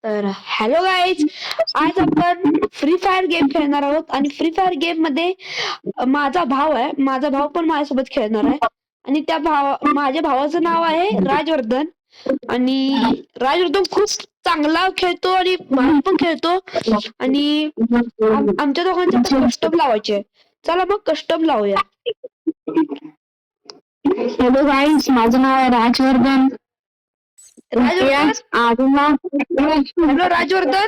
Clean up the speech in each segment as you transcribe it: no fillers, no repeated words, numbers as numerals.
तर hello guys, आज आपण फ्री फायर गेम खेळणार आहोत आणि फ्री फायर गेम मध्ये माझा भाऊ आहे. माझा भाऊ पण माझ्यासोबत खेळणार आहे आणि माझ्या भावाचं नाव आहे राजवर्धन. आणि राजवर्धन खूप चांगला खेळतो आणि भाऊ पण खेळतो आणि आमच्या दोघांचे कस्टम लावायचे. चला मग कस्टम लावूया. हॅलो गाईज, माझं नाव आहे राजवर्धन. हॅलो राजवर्धन,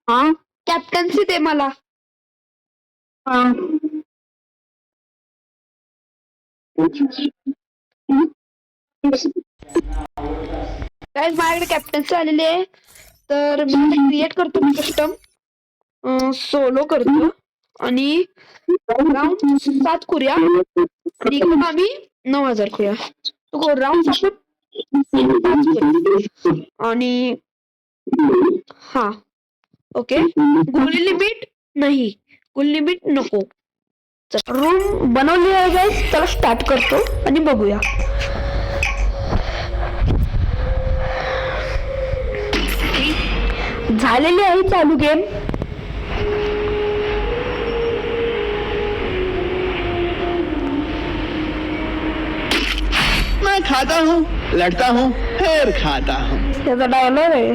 हा कॅप्टन्सी दे मला. हा गाईज, माझ्याकडे कॅप्टन्सी आलेली आहे. तर मी क्रिएट करतो कस्टम, सोलो करतो आणि राऊंड 7 करूया आणि इकडून आम्ही 9000 करूया. तो राऊंड आणि हा ओके. गोली लिमिट नाही, गोली लिमिट नको. रूम बनवली आहे गाईज. चला स्टार्ट करतो आणि बघूया. झालेली आहे चालू गेम. मैं खाता हूँ, लड़ता हूँ, फिर खाता हूँ. याचा डायलॉग आहे.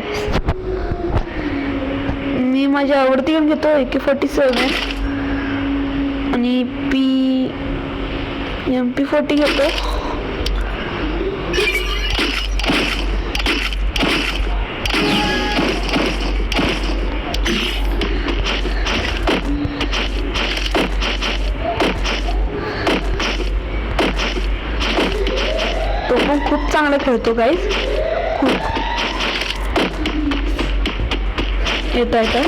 मी माझी आवडती गेम घेतो AK-47 आणि MP40 घेतो. तो पण खूप चांगला खेळतो गाईज. खूप येत आहे.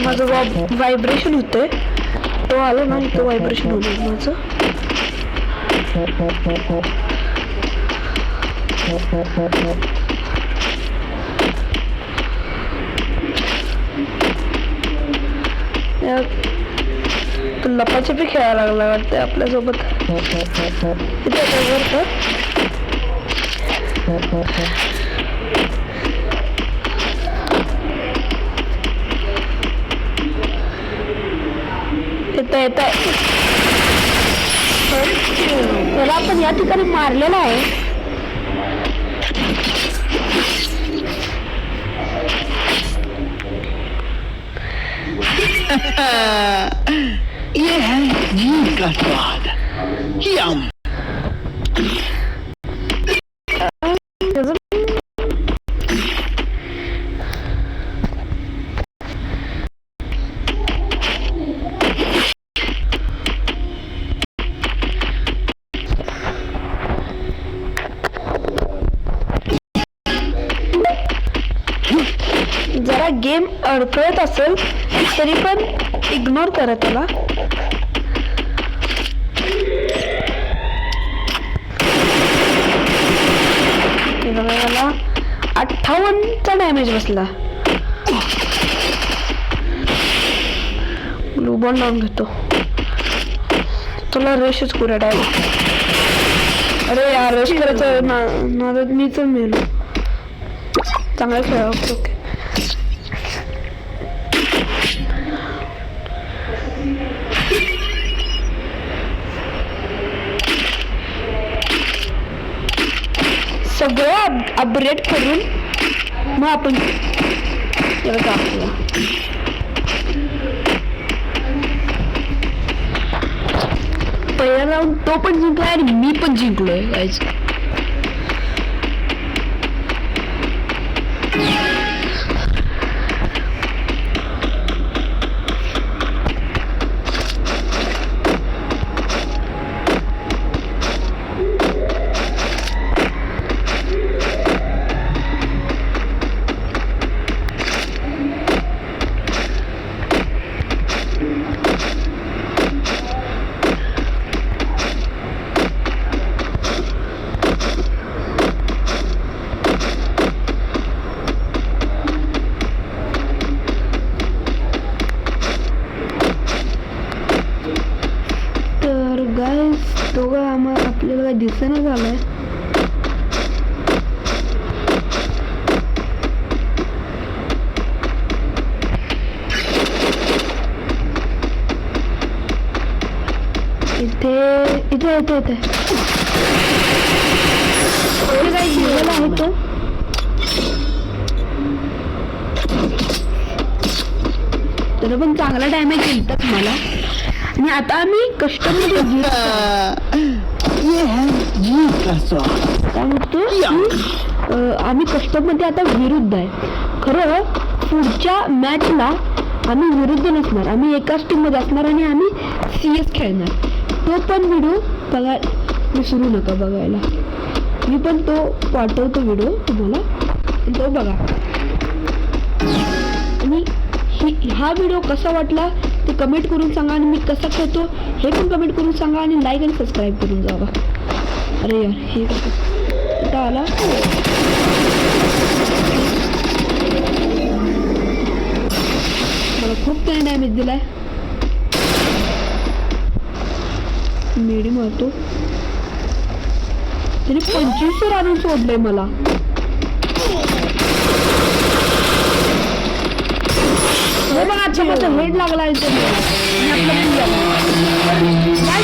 माझं व्हायब्रेशन होतंय. तो आलो ना, तो व्हायब्रेशन होत माझं. तो लपाछपी खेळायला लागला वाटतं आपल्यासोबत. येत आहे. त्याला आपण या ठिकाणी मारलेला आहे. ये है जीव का स्वाद. यम. जरा गेम अडकळत असेल तरी पण इग्नोर करा त्याला. मला 58चा डॅमेज बसला. ब्लू बॉल लावून घेतो. तुला रशच करूया डायरेक्ट. अरे यार, रश करायचं नादात मीच मेलो. चांगला खेळा. ओके. सगळं अपग्रेड करून मग आपण याला टाकूया. पहिला राऊंड तो पण जिंकलाय आणि मी पण जिंकलोय गाईज. गाईस तो काय आपल्याला काय दिसेना झालाय. इथे इथे इथे इथे काय गेलेला आहे तो. तर पण चांगला डॅमेज येतात मला. आणि आता आम्ही कस्टम मध्ये ये है जीत का स्वाद. काय म्हणतो की आम्ही कस्टम मध्ये आता विरुद्ध आहे. खरं पुढच्या मॅचला आम्ही विरुद्ध नसणार, आम्ही एकाच टीम मध्ये असणार आणि आम्ही CS खेळणार. तो पण व्हिडिओ बघा विसरू नका बघायला. मी पण तो पाठवतो व्हिडिओ तुम्हाला, तो बघा. आणि हा व्हिडिओ कसा वाटला ते कमेंट करून सांगा आणि मी कसा खेळतो हे पण कमेंट करून सांगा आणि लाईक आणि सबस्क्राईब करून जावा. अरे यार हे कसं आला. मला खूप काही डॅमेज दिलाय. मेडी मारतो तरी 25 आणून सोडलंय मला. आता माझा हेड लागला आहे.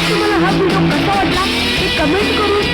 तुम्हाला हा व्हिडिओ कसा वाटला ते कमेंट करून